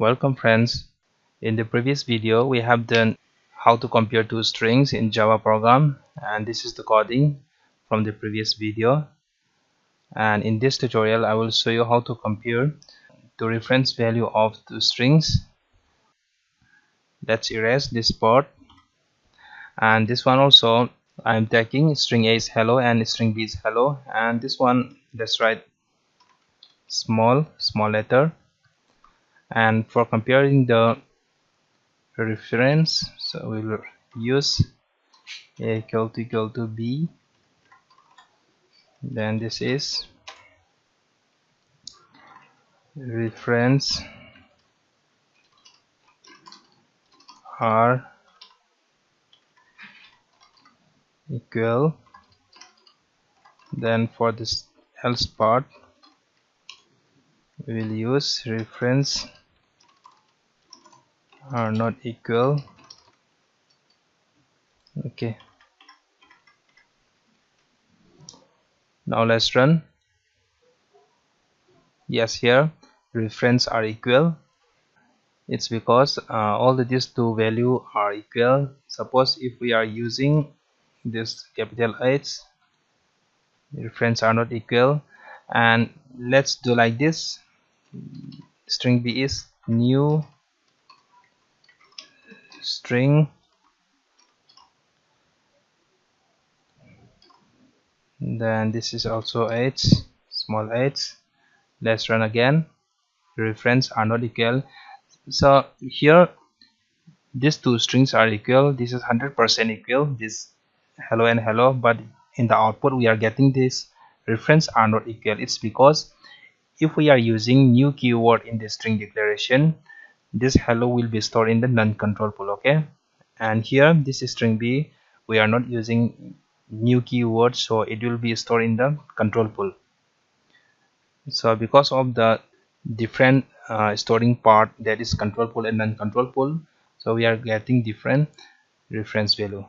Welcome friends. In the previous video we have done how to compare two strings in Java program, and this is the coding from the previous video. And in this tutorial I will show you how to compare the reference value of two strings. Let's erase this part, and this one also I'm taking string A is hello and string B is hello, and this one let's write small letter. And for comparing the reference, so we will use A equal to B, then this is reference are equal, then for this else part we will use reference are not equal. Okay, now let's run. Yes, here reference are equal. It's because all these two value are equal. Suppose if we are using this capital H, reference are not equal, and let's do like this. String B is new string, then this is also H, small h. Let's run again. Reference are not equal. So here these two strings are equal. This is 100% equal, this hello and hello, but in the output we are getting this reference are not equal. It's because if we are using new keyword in the string declaration, this hello will be stored in the non-control pool. Okay, and here this is string B, we are not using new keyword, so it will be stored in the control pool. So because of the different storing part, that is control pool and non-control pool, so we are getting different reference value.